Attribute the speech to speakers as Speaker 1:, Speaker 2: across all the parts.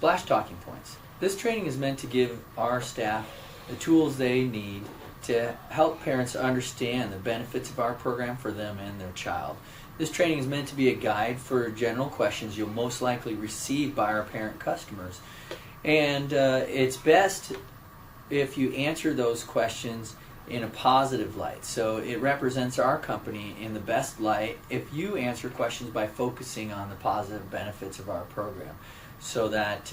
Speaker 1: Splash Talking Points. This training is meant to give our staff the tools they need to help parents understand the benefits of our program for them and their child. This training is meant to be a guide for general questions you'll most likely receive by our parent customers. And it's best if you answer those questions in a positive light. So it represents our company in the best light if you answer questions by focusing on the positive benefits of our program, so that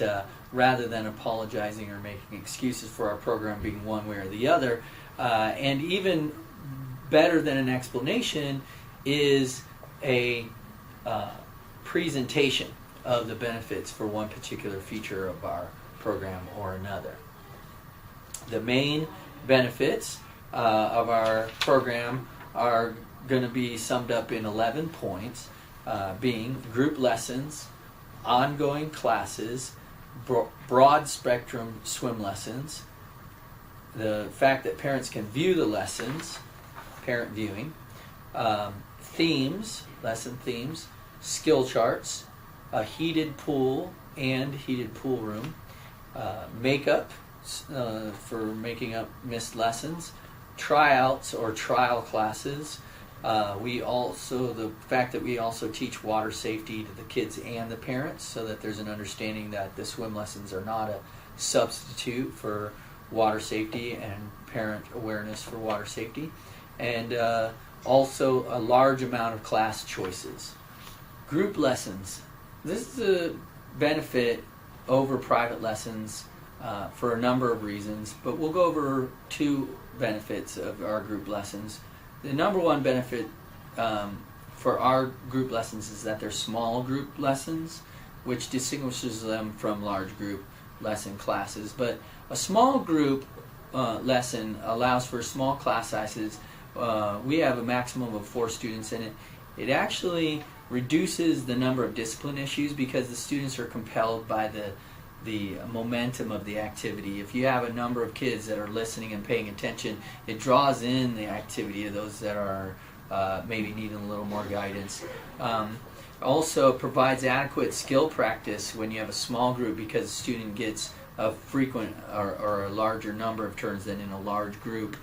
Speaker 1: rather than apologizing or making excuses for our program being one way or the other, and even better than an explanation is a presentation of the benefits for one particular feature of our program or another. The main benefits of our program are going to be summed up in 11 points, being group lessons, ongoing classes, broad spectrum swim lessons, the fact that parents can view the lessons, parent viewing, themes, lesson themes, skill charts, a heated pool and heated pool room, makeup for making up missed lessons, tryouts or trial classes. The fact that we also teach water safety to the kids and the parents, so that there's an understanding that the swim lessons are not a substitute for water safety and parent awareness for water safety, and also a large amount of class choices. Group lessons. This is a benefit over private lessons for a number of reasons, but we'll go over two benefits of our group lessons. The number one benefit for our group lessons is that they're small group lessons, which distinguishes them from large group lesson classes. But a small group lesson allows for small class sizes. We have a maximum of 4 students in it. It actually reduces the number of discipline issues because the students are compelled by the momentum of the activity. If you have a number of kids that are listening and paying attention, it draws in the activity of those that are maybe needing a little more guidance. Also provides adequate skill practice when you have a small group, because the student gets a frequent or a larger number of turns than in a large group.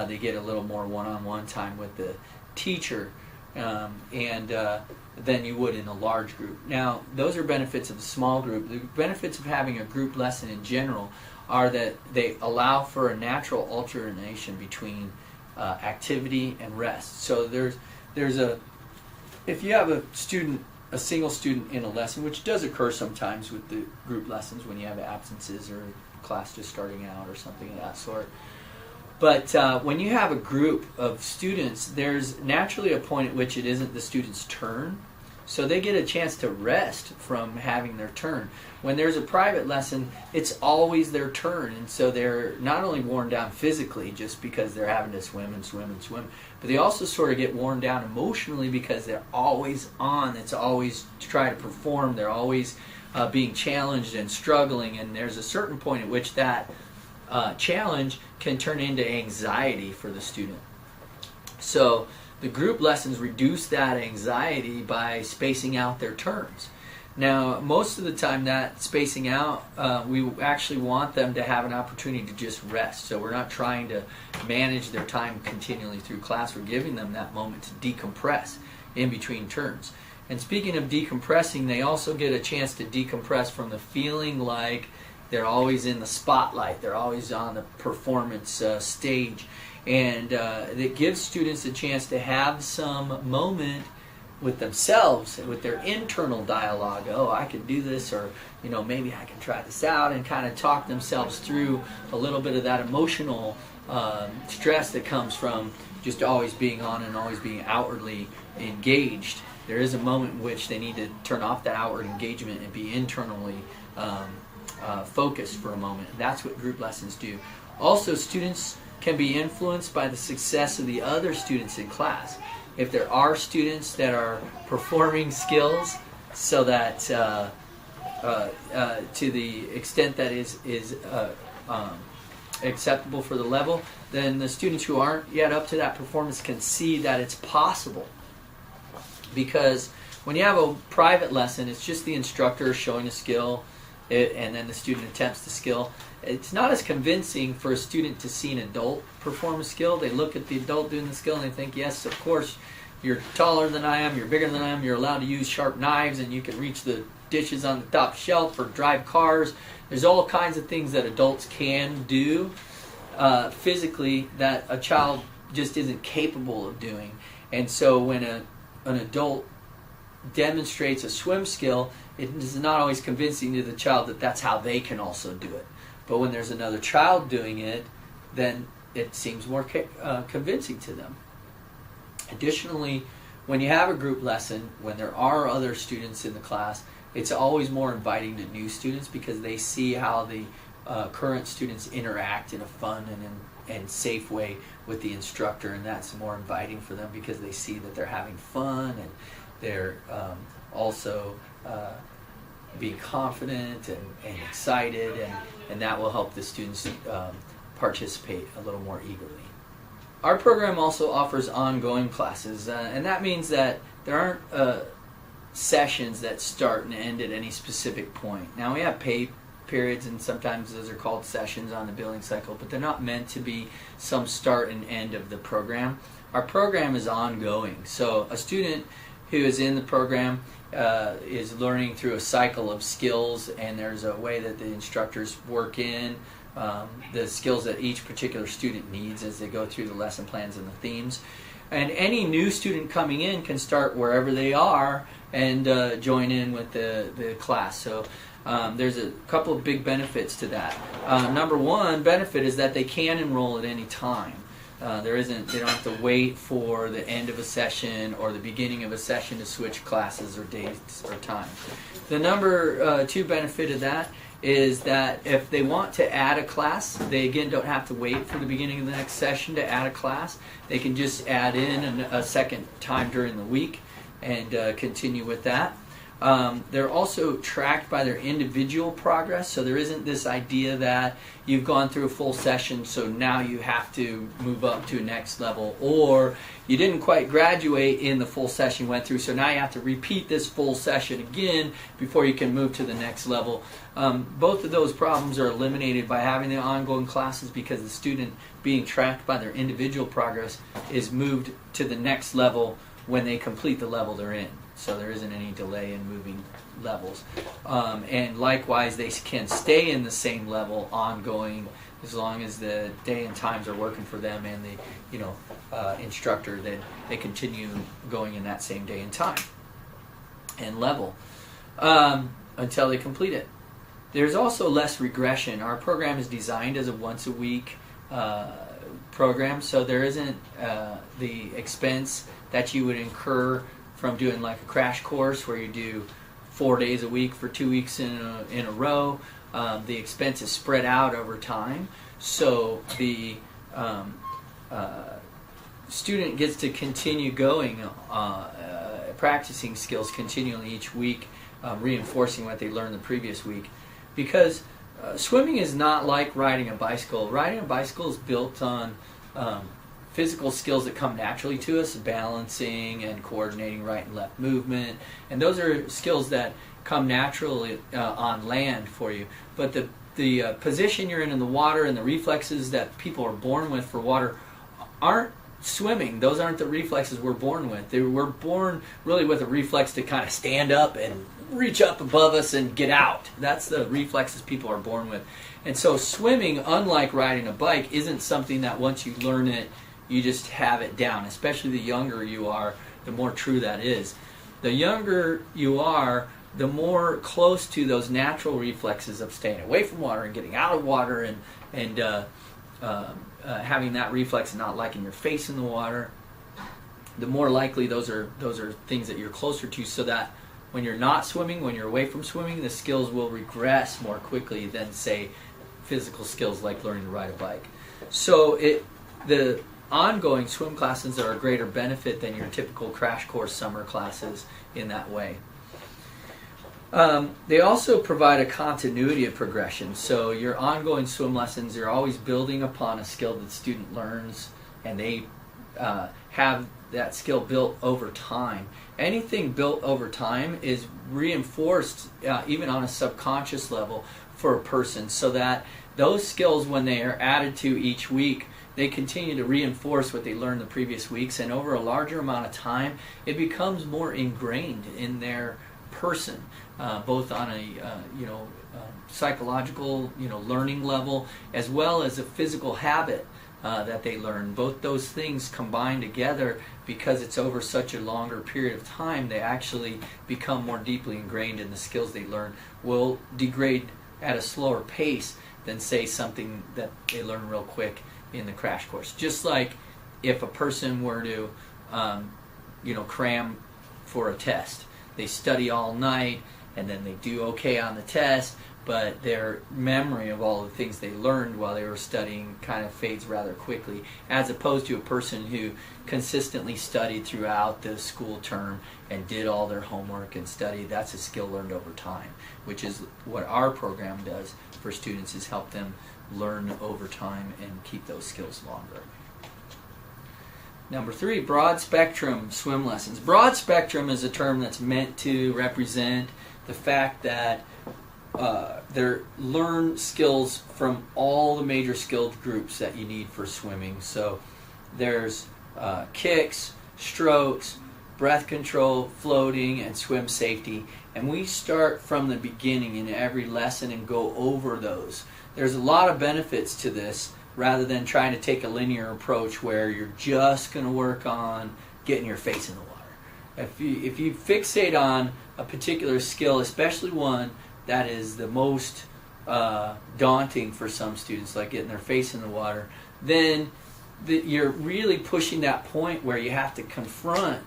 Speaker 1: They get a little more one-on-one time with the teacher than you would in a large group. Now, those are benefits of a small group. The benefits of having a group lesson in general are that they allow for a natural alternation between activity and rest. So if you have a single student in a lesson, which does occur sometimes with the group lessons when you have absences or class just starting out or something of that sort. But when you have a group of students, there's naturally a point at which it isn't the student's turn. So they get a chance to rest from having their turn. When there's a private lesson, it's always their turn. And so they're not only worn down physically just because they're having to swim and swim and swim, but they also sort of get worn down emotionally because they're always on. It's always to try to perform. They're always being challenged and struggling. And there's a certain point at which that challenge can turn into anxiety for the student. So the group lessons reduce that anxiety by spacing out their turns. Now, most of the time that spacing out, we actually want them to have an opportunity to just rest. So we're not trying to manage their time continually through class. We're giving them that moment to decompress in between turns. And speaking of decompressing, they also get a chance to decompress from the feeling like they're always in the spotlight. They're always on the performance stage. And it gives students a chance to have some moment with themselves, with their internal dialogue. Oh, I can do this, or maybe I can try this out, and kind of talk themselves through a little bit of that emotional stress that comes from just always being on and always being outwardly engaged. There is a moment in which they need to turn off that outward engagement and be internally focused for a moment. That's what group lessons do. Also, students can be influenced by the success of the other students in class. If there are students that are performing skills so that to the extent that is acceptable for the level, then the students who aren't yet up to that performance can see that it's possible. Because when you have a private lesson, it's just the instructor showing a skill, and then the student attempts the skill. It's not as convincing for a student to see an adult perform a skill. They look at the adult doing the skill and they think, yes, of course, you're taller than I am, you're bigger than I am, you're allowed to use sharp knives, and you can reach the dishes on the top shelf or drive cars. There's all kinds of things that adults can do physically that a child just isn't capable of doing. And so when an adult demonstrates a swim skill, it is not always convincing to the child that that's how they can also do it. But when there's another child doing it, then it seems more convincing to them. Additionally, when you have a group lesson, when there are other students in the class, it's always more inviting to new students because they see how the current students interact in a fun and safe way with the instructor, and that's more inviting for them because they see that they're having fun and they're also being confident and excited, and that will help the students participate a little more eagerly. Our program also offers ongoing classes, and that means that there aren't sessions that start and end at any specific point. Now we have pay periods, and sometimes those are called sessions on the billing cycle, but they're not meant to be some start and end of the program. Our program is ongoing, so a student who is in the program is learning through a cycle of skills, and there's a way that the instructors work in the skills that each particular student needs as they go through the lesson plans and the themes. And any new student coming in can start wherever they are and join in with the class. So there's a couple of big benefits to that. Number one benefit is that they can enroll at any time. They don't have to wait for the end of a session or the beginning of a session to switch classes or dates or time. The number two benefit of that is that if they want to add a class, they again don't have to wait for the beginning of the next session to add a class. They can just add in a second time during the week and continue with that. They're also tracked by their individual progress, so there isn't this idea that you've gone through a full session, so now you have to move up to a next level, or you didn't quite graduate in the full session you went through, so now you have to repeat this full session again before you can move to the next level. Both of those problems are eliminated by having the ongoing classes because the student being tracked by their individual progress is moved to the next level when they complete the level they're in. So there isn't any delay in moving levels. And likewise, they can stay in the same level ongoing as long as the day and times are working for them and the instructor, then they continue going in that same day and time and level until they complete it. There's also less regression. Our program is designed as a once-a-week program, so there isn't the expense that you would incur from doing like a crash course where you do 4 days a week for 2 weeks in a row. The expense is spread out over time, so the student gets to continue going, practicing skills continually each week, reinforcing what they learned the previous week. Because swimming is not like riding a bicycle. Riding a bicycle is built on physical skills that come naturally to us, balancing and coordinating right and left movement, and those are skills that come naturally on land for you. But the position you're in the water and the reflexes that people are born with for water aren't swimming. Those aren't the reflexes we're born with. We're born really with a reflex to kind of stand up and reach up above us and get out. That's the reflexes people are born with. And so swimming, unlike riding a bike, isn't something that once you learn it, you just have it down. Especially the younger you are, the more true that is. The younger you are, the more close to those natural reflexes of staying away from water and getting out of water and having that reflex and not liking your face in the water, the more likely those are things that you're closer to, so that when you're not swimming, when you're away from swimming, the skills will regress more quickly than, say, physical skills like learning to ride a bike. So the ongoing swim classes are a greater benefit than your typical crash course summer classes in that way. They also provide a continuity of progression. So your ongoing swim lessons, you're always building upon a skill that the student learns, and they have that skill built over time. Anything built over time is reinforced even on a subconscious level for a person, so that those skills, when they are added to each week, they continue to reinforce what they learned the previous weeks, and over a larger amount of time, it becomes more ingrained in their person, both on a psychological learning level, as well as a physical habit that they learn. Both those things combined together, because it's over such a longer period of time, they actually become more deeply ingrained in the skills they learn, will degrade at a slower pace than, say, something that they learn real quick in the crash course. Just like if a person were to cram for a test. They study all night and then they do okay on the test, but their memory of all the things they learned while they were studying kind of fades rather quickly, as opposed to a person who consistently studied throughout the school term and did all their homework and studied. That's a skill learned over time, which is what our program does for students, is help them learn over time and keep those skills longer. Number 3, broad spectrum swim lessons. Broad spectrum is a term that's meant to represent the fact that they learn skills from all the major skilled groups that you need for swimming. So there's kicks, strokes, breath control, floating, and swim safety. And we start from the beginning in every lesson and go over those. There's a lot of benefits to this, rather than trying to take a linear approach where you're just going to work on getting your face in the water. If you fixate on a particular skill, especially one that is the most daunting for some students, like getting their face in the water, then you're really pushing that point where you have to confront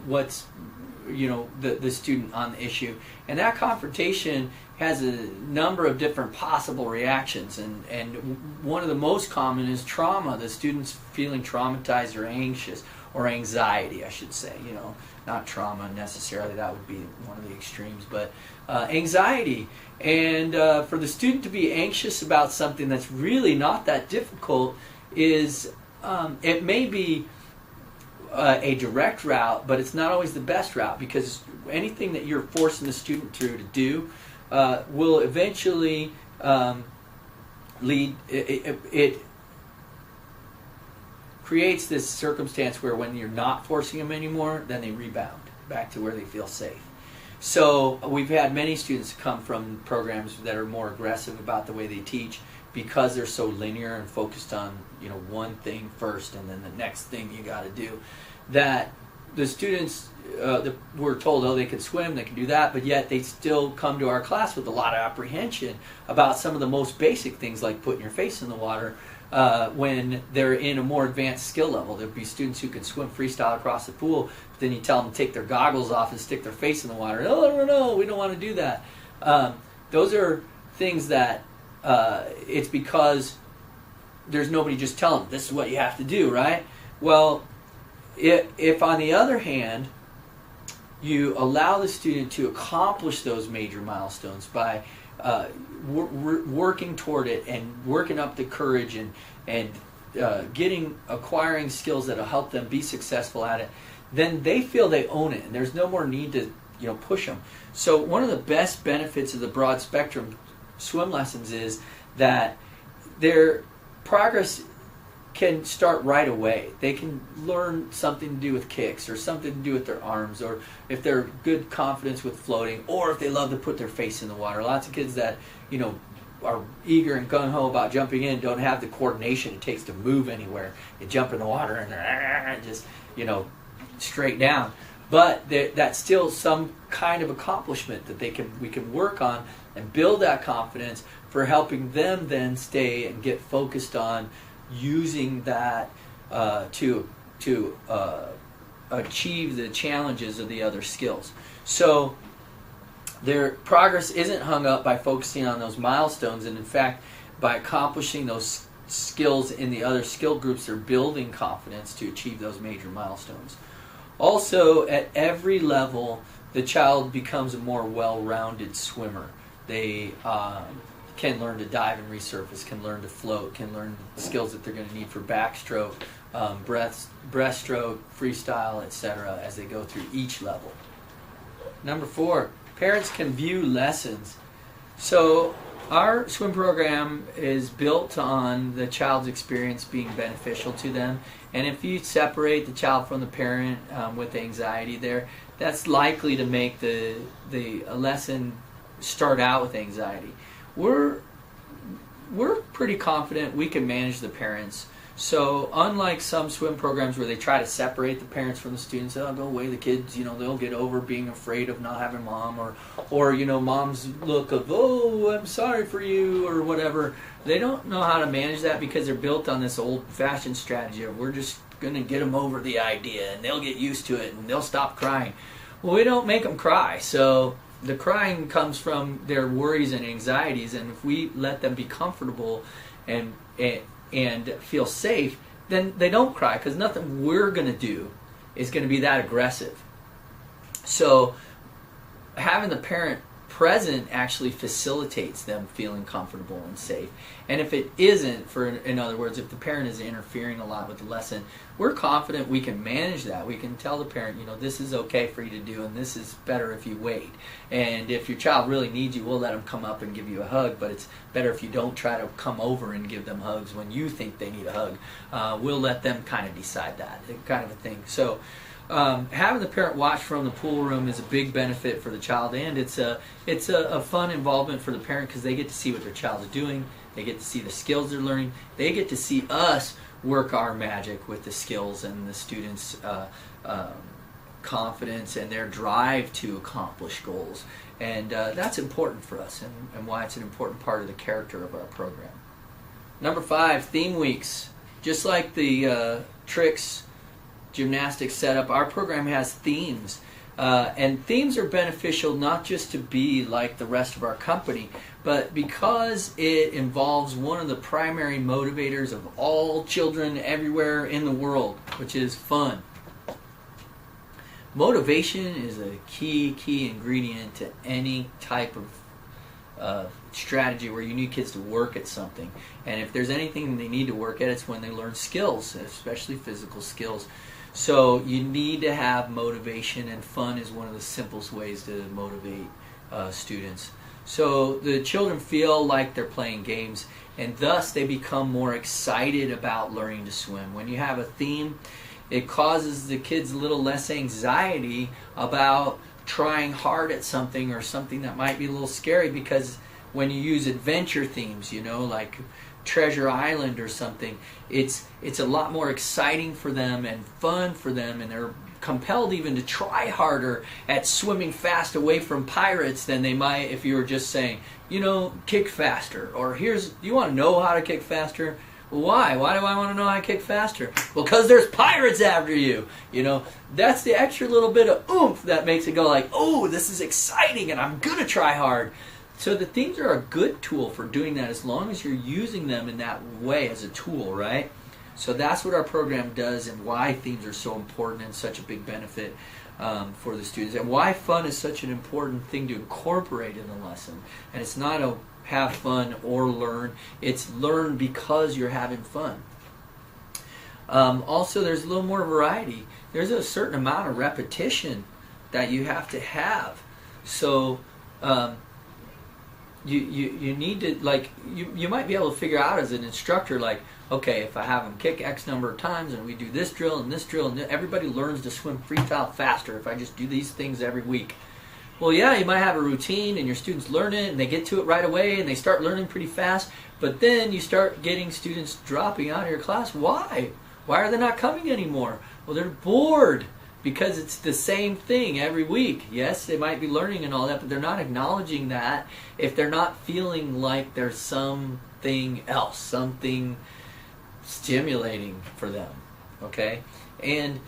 Speaker 1: what's the student on the issue, and that confrontation has a number of different possible reactions, and one of the most common is trauma. The student's feeling traumatized or anxious, or anxiety, I should say. Not trauma necessarily, that would be one of the extremes, but anxiety. And for the student to be anxious about something that's really not that difficult is, it may be a direct route, but it's not always the best route, because anything that you're forcing the student to do will eventually lead. It creates this circumstance where when you're not forcing them anymore, then they rebound back to where they feel safe. So we've had many students come from programs that are more aggressive about the way they teach, because they're so linear and focused on one thing first and then the next thing you got to do, that the students were told, they can swim, they can do that, but yet they still come to our class with a lot of apprehension about some of the most basic things, like putting your face in the water, when they're in a more advanced skill level. There'll be students who can swim freestyle across the pool, but then you tell them to take their goggles off and stick their face in the water. No, we don't want to do that. Those are things that it's because there's nobody just telling them, this is what you have to do, right? Well, if on the other hand, you allow the student to accomplish those major milestones by working toward it and working up the courage and acquiring skills that will help them be successful at it, then they feel they own it, and there's no more need to push them. So one of the best benefits of the broad spectrum swim lessons is that their progress can start right away. They can learn something to do with kicks, or something to do with their arms, or if they're good confidence with floating, or if they love to put their face in the water. Lots of kids that are eager and gung-ho about jumping in don't have the coordination it takes to move anywhere. They jump in the water and they're just straight down. But that's still some kind of accomplishment that we can work on and build that confidence for helping them then stay and get focused on using that to achieve the challenges of the other skills. So their progress isn't hung up by focusing on those milestones, and in fact, by accomplishing those skills in the other skill groups, they're building confidence to achieve those major milestones. Also, at every level, the child becomes a more well-rounded swimmer. They can learn to dive and resurface, can learn to float, can learn the skills that they're going to need for backstroke breaststroke, freestyle, etc. as they go through each level. Number 4, parents can view lessons. So our swim program is built on the child's experience being beneficial to them. And if you separate the child from the parent with anxiety there, that's likely to make the lesson start out with anxiety. We're pretty confident we can manage the parents. So unlike some swim programs where they try to separate the parents from the students, oh, go away, the kids, they'll get over being afraid of not having mom, or mom's look of, oh, I'm sorry for you, or whatever. They don't know how to manage that because they're built on this old-fashioned strategy of we're just going to get them over the idea and they'll get used to it and they'll stop crying. Well, we don't make them cry, so the crying comes from their worries and anxieties, and if we let them be comfortable and feel safe, then they don't cry because nothing we're going to do is going to be that aggressive. So having the parent present actually facilitates them feeling comfortable and safe. And if it isn't, in other words, if the parent is interfering a lot with the lesson, we're confident we can manage that. We can tell the parent, this is okay for you to do, and this is better if you wait. And if your child really needs you, we'll let them come up and give you a hug, but it's better if you don't try to come over and give them hugs when you think they need a hug. We'll let them kind of decide that, kind of a thing. So having the parent watch from the pool room is a big benefit for the child, and it's a fun involvement for the parent because they get to see what their child is doing. They get to see the skills they're learning. They get to see us work our magic with the skills and the students' confidence and their drive to accomplish goals. And that's important for us and why it's an important part of the character of our program. Number 5, theme weeks. Just like the tricks gymnastics setup, our program has themes. And themes are beneficial not just to be like the rest of our company, but because it involves one of the primary motivators of all children everywhere in the world, which is fun. Motivation is a key ingredient to any type of strategy where you need kids to work at something. And if there's anything they need to work at, it's when they learn skills, especially physical skills. So you need to have motivation, and fun is one of the simplest ways to motivate students. So the children feel like they're playing games, and thus they become more excited about learning to swim. When you have a theme, it causes the kids a little less anxiety about trying hard at something or something that might be a little scary, because when you use adventure themes, like Treasure Island or something, it's a lot more exciting for them and fun for them, and they're compelled even to try harder at swimming fast away from pirates than they might if you were just saying, kick faster, or you want to know how to kick faster? Well, why? Why do I want to know how to kick faster? Well, because there's pirates after you. That's the extra little bit of oomph that makes it go like, oh, this is exciting and I'm going to try hard. So the themes are a good tool for doing that as long as you're using them in that way as a tool, right? So that's what our program does, and why themes are so important and such a big benefit for the students, and why fun is such an important thing to incorporate in the lesson. And it's not a have fun or learn, it's learn because you're having fun. Also, there's a little more variety. There's a certain amount of repetition that you have to have. So you need to, you might be able to figure out as an instructor, okay, if I have them kick X number of times and we do this drill and this drill, and everybody learns to swim freestyle faster if I just do these things every week. Well, yeah, you might have a routine and your students learn it and they get to it right away and they start learning pretty fast, but then you start getting students dropping out of your class. Why? Why are they not coming anymore? Well, they're bored because it's the same thing every week. Yes, they might be learning and all that, but they're not acknowledging that if they're not feeling like there's something else, something stimulating for them, okay? And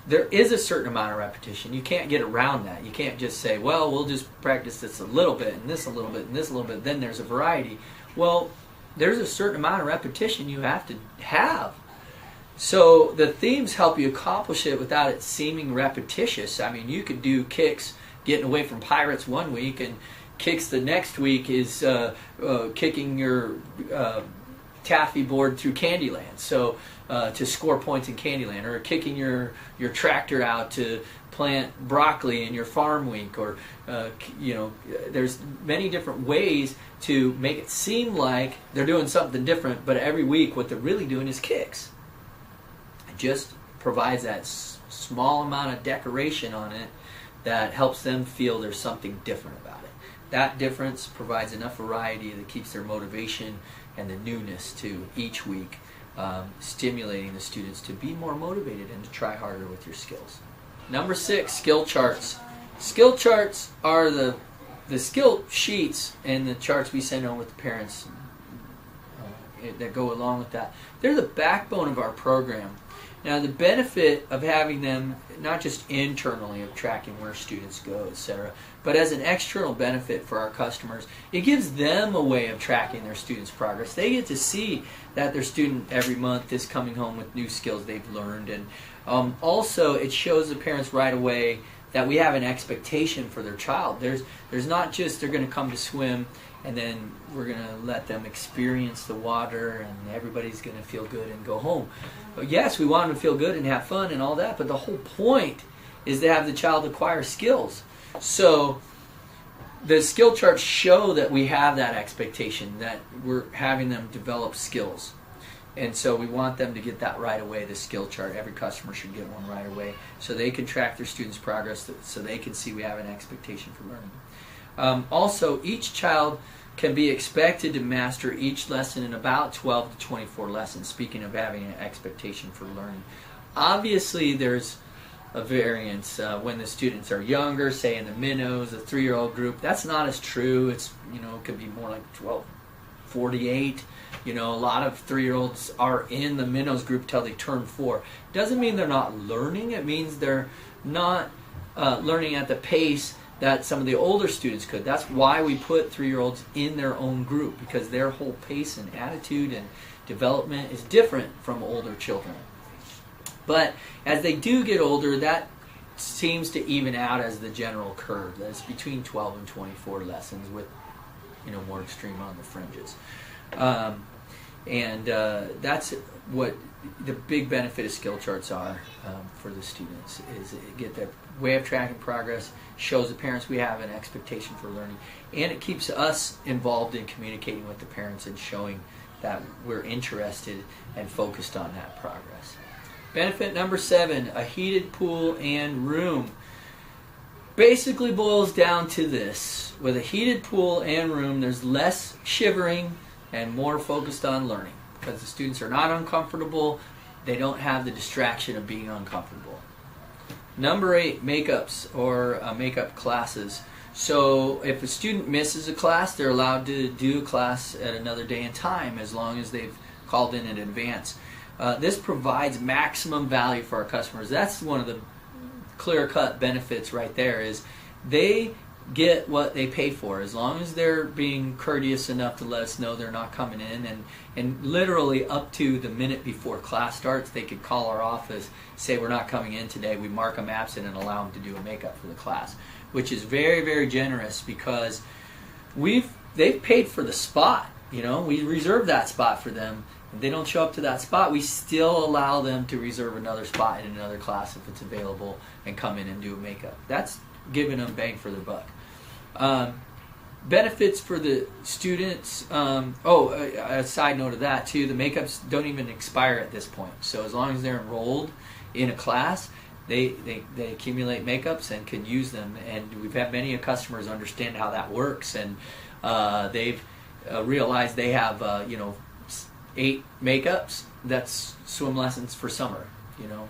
Speaker 1: there is a certain amount of repetition. You can't get around that. You can't just say, well, we'll just practice this a little bit and this a little bit and this a little bit, then there's a variety. Well, there's a certain amount of repetition you have to have. So the themes help you accomplish it without it seeming repetitious. I mean, you could do kicks getting away from pirates one week, and kicks the next week is kicking your taffy board through Candyland, so to score points in Candyland, or kicking your tractor out to plant broccoli in your farm week, or there's many different ways to make it seem like they're doing something different, but every week what they're really doing is kicks. It just provides that small amount of decoration on it that helps them feel there's something different about it. That difference provides enough variety that keeps their motivation and the newness to each week, stimulating the students to be more motivated and to try harder with your skills. Number 6, skill charts. Skill charts are the skill sheets and the charts we send home with the parents that go along with that. They're the backbone of our program. Now, the benefit of having them, not just internally of tracking where students go, etc., but as an external benefit for our customers, it gives them a way of tracking their students' progress. They get to see that their student every month is coming home with new skills they've learned, and also it shows the parents right away that we have an expectation for their child. There's not just they're going to come to swim and then we're going to let them experience the water and everybody's going to feel good and go home. But yes, we want them to feel good and have fun and all that, but the whole point is to have the child acquire skills. So the skill charts show that we have that expectation, that we're having them develop skills. And so we want them to get that right away, the skill chart. Every customer should get one right away so they can track their students' progress, so they can see we have an expectation for learning. Also, each child can be expected to master each lesson in about 12 to 24 lessons, speaking of having an expectation for learning. Obviously, there's a variance when the students are younger, say in the minnows, a 3-year-old group. That's not as true. It's, it could be more like 12:48. A lot of 3-year-olds are in the minnows group till they turn 4. Doesn't mean they're not learning. It means they're not learning at the pace that some of the older students could. That's why we put 3-year-olds in their own group, because their whole pace and attitude and development is different from older children. But as they do get older, that seems to even out as the general curve. That's between 12 and 24 lessons, with more extreme on the fringes. That's what the big benefit of skill charts are for the students, is it get their way of tracking progress, shows the parents we have an expectation for learning, and it keeps us involved in communicating with the parents and showing that we're interested and focused on that progress. Benefit number 7, a heated pool and room. Basically boils down to this. With a heated pool and room, there's less shivering and more focused on learning, because the students are not uncomfortable. They don't have the distraction of being uncomfortable. Number 8, makeups or makeup classes. So if a student misses a class, they're allowed to do a class at another day and time, as long as they've called in advance. This provides maximum value for our customers. That's one of the clear-cut benefits right there, is they get what they pay for, as long as they're being courteous enough to let us know they're not coming in, and literally up to the minute before class starts, they could call our office, say we're not coming in today, we mark them absent and allow them to do a makeup for the class, which is very, very generous, because they've paid for the spot. We reserve that spot for them. If they don't show up to that spot, we still allow them to reserve another spot in another class if it's available and come in and do a makeup. That's giving them bang for their buck. Benefits for the students. A side note of that too, the makeups don't even expire at this point. So as long as they're enrolled in a class, they accumulate makeups and can use them. And we've had many customers understand how that works, and they've realized they have 8 makeups. That's swim lessons for summer,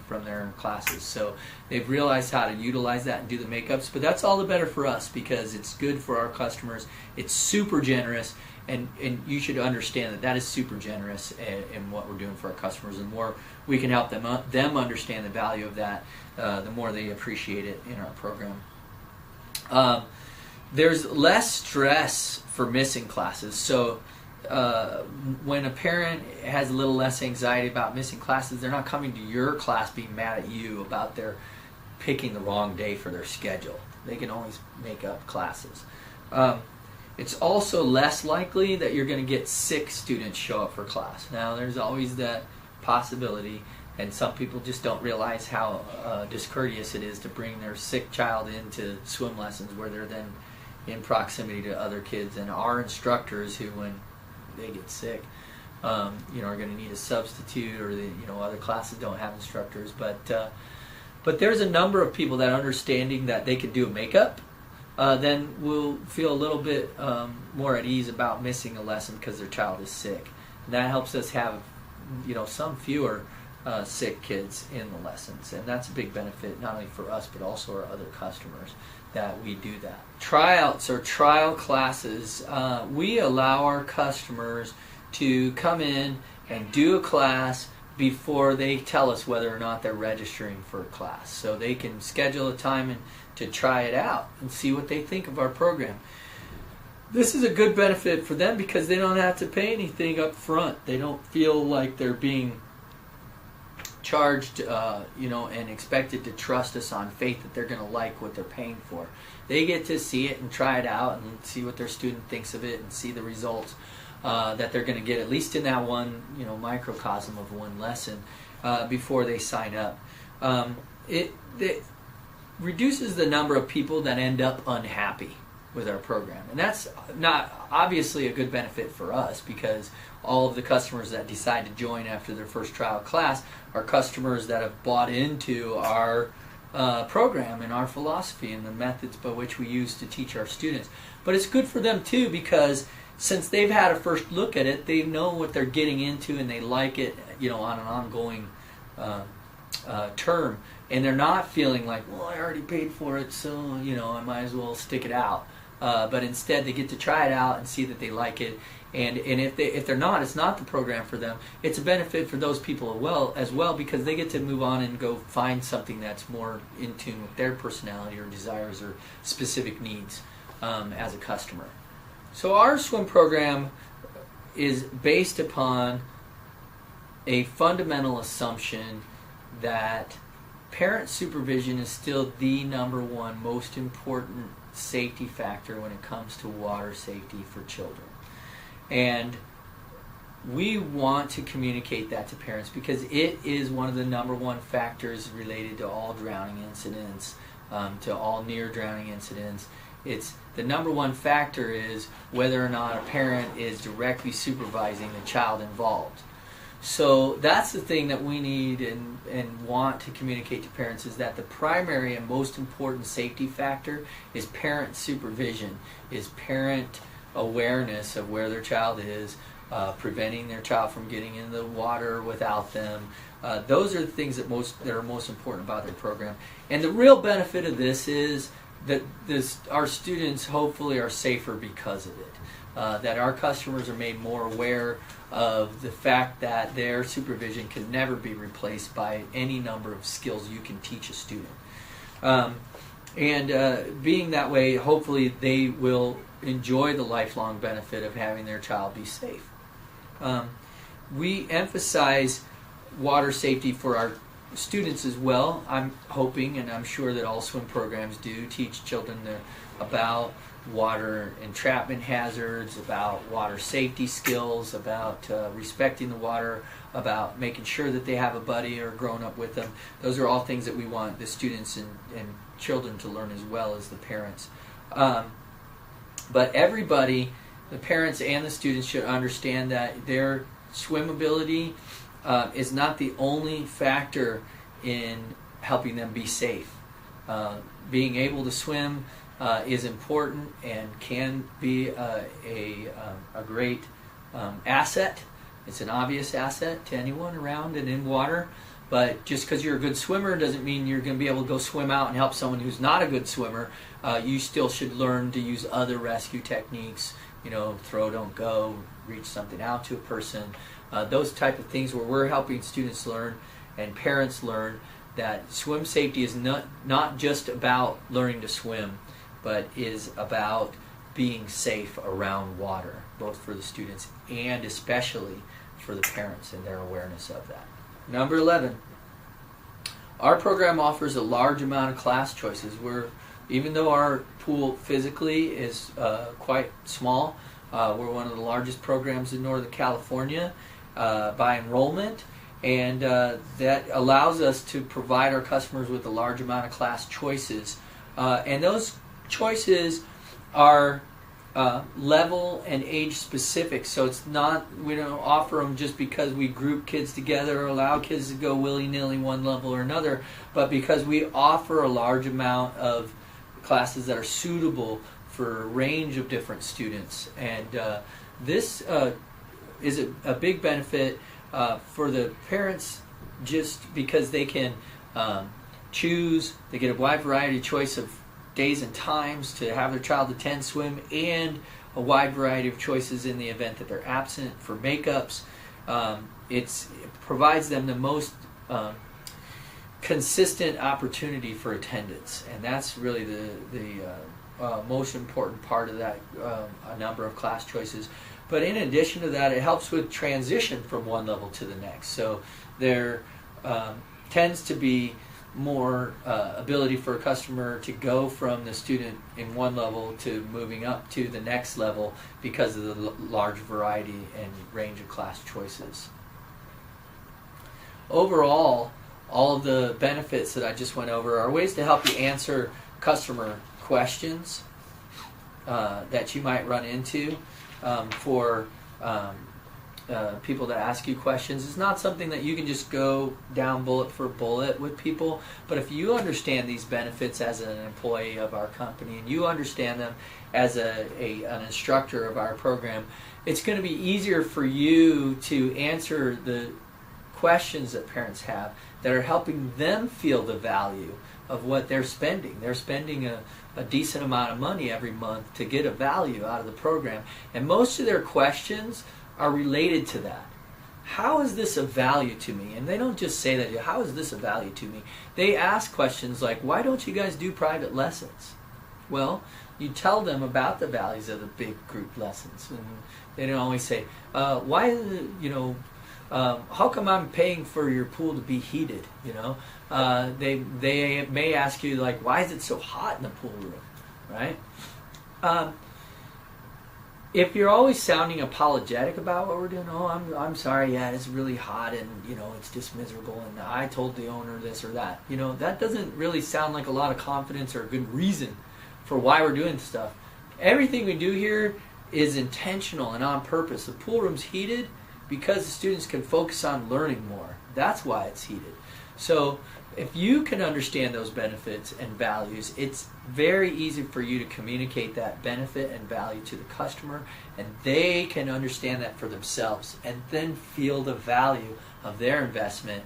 Speaker 1: from their classes. So they've realized how to utilize that and do the makeups. But that's all the better for us, because it's good for our customers. It's super generous, and you should understand that is super generous in what we're doing for our customers. And the more we can help them understand the value of that, the more they appreciate it in our program. There's less stress for missing classes. So when a parent has a little less anxiety about missing classes, they're not coming to your class being mad at you about their picking the wrong day for their schedule. They can always make up classes. It's also less likely that you're going to get sick students show up for class. Now, there's always that possibility, and some people just don't realize how discourteous it is to bring their sick child into swim lessons where they're then in proximity to other kids. And our instructors, who when they get sick, are going to need a substitute, or other classes don't have instructors. But there's a number of people that, understanding that they can do a makeup, then will feel a little bit more at ease about missing a lesson because their child is sick. And that helps us have some fewer sick kids in the lessons, and that's a big benefit not only for us but also our other customers that we do that. Tryouts or trial classes, we allow our customers to come in and do a class before they tell us whether or not they're registering for a class, so they can schedule a time to try it out and see what they think of our program. This is a good benefit for them because they don't have to pay anything up front. They don't feel like they're being charged, and expected to trust us on faith that they're going to like what they're paying for. They get to see it and try it out and see what their student thinks of it and see the results that they're going to get, at least in that one, microcosm of one lesson, before they sign up. It reduces the number of people that end up unhappy with our program, and that's not obviously a good benefit for us, because all of the customers that decide to join after their first trial class are customers that have bought into our program and our philosophy and the methods by which we use to teach our students. But it's good for them too, because since they've had a first look at it, they know what they're getting into and they like it, on an ongoing term, and they're not feeling like, well, I already paid for it, so I might as well stick it out. But instead, they get to try it out and see that they like it. And if they're not, it's not the program for them. It's a benefit for those people as well, because they get to move on and go find something that's more in tune with their personality or desires or specific needs as a customer. So our swim program is based upon a fundamental assumption that parent supervision is still the number one most important safety factor when it comes to water safety for children. And we want to communicate that to parents because it is one of the number one factors related to all drowning incidents, to all near drowning incidents. It's the number one factor is whether or not a parent is directly supervising the child involved. So that's the thing that we need and want to communicate to parents, is that the primary and most important safety factor is parent supervision, is parent awareness of where their child is, preventing their child from getting in the water without them. Those are the things that are most important about their program. And the real benefit of this is that our students hopefully are safer because of it. That our customers are made more aware of the fact that their supervision can never be replaced by any number of skills you can teach a student. Being that way, hopefully they will enjoy the lifelong benefit of having their child be safe. We emphasize water safety for our students as well. I'm hoping, and I'm sure that all swim programs do, teach children about water entrapment hazards, about water safety skills, about respecting the water, about making sure that they have a buddy or grown up with them. Those are all things that we want the students and children to learn as well as the parents. But everybody, the parents and the students, should understand that their swim ability is not the only factor in helping them be safe. Being able to swim is important and can be a great asset. It's an obvious asset to anyone around and in water. But just because you're a good swimmer doesn't mean you're going to be able to go swim out and help someone who's not a good swimmer. You still should learn to use other rescue techniques, throw, don't go, reach something out to a person. Those type of things where we're helping students learn and parents learn that swim safety is not just about learning to swim, but is about being safe around water, both for the students and especially for the parents and their awareness of that. Number 11, our program offers a large amount of class choices. We're even though our pool physically is quite small, we're one of the largest programs in Northern California by enrollment, and that allows us to provide our customers with a large amount of class choices. And those choices are level and age specific, so it's not, we don't offer them just because we group kids together or allow kids to go willy-nilly one level or another, but because we offer a large amount of classes that are suitable for a range of different students. And this is a big benefit for the parents, just because they can choose, they get a wide variety of choice of days and times to have their child attend swim, and a wide variety of choices in the event that they're absent for makeups. It provides them the most consistent opportunity for attendance, and that's really the most important part of that, a number of class choices. But in addition to that, it helps with transition from one level to the next. So there tends to be more ability for a customer to go from the student in one level to moving up to the next level because of the large variety and range of class choices. Overall, all of the benefits that I just went over are ways to help you answer customer questions that you might run into for people that ask you questions. It's not something that you can just go down bullet for bullet with people, but if you understand these benefits as an employee of our company, and you understand them as an instructor of our program, it's going to be easier for you to answer the questions that parents have that are helping them feel the value of what they're spending. They're spending a decent amount of money every month to get a value out of the program, and most of their questions are related to that. How is this of value to me? And they don't just say that, how is this of value to me? They ask questions like, why don't you guys do private lessons? Well, you tell them about the values of the big group lessons, and they don't always say, why is it, how come I'm paying for your pool to be heated? They may ask you, like, why is it so hot in the pool room, right? If you're always sounding apologetic about what we're doing, I'm sorry, yeah, it's really hot, and it's just miserable, and I told the owner this or that. That doesn't really sound like a lot of confidence or a good reason for why we're doing stuff. Everything we do here is intentional and on purpose. The pool room's heated because the students can focus on learning more. That's why it's heated. So if you can understand those benefits and values, it's very easy for you to communicate that benefit and value to the customer, and they can understand that for themselves and then feel the value of their investment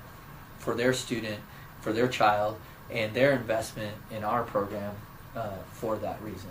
Speaker 1: for their student, for their child, and their investment in our program for that reason.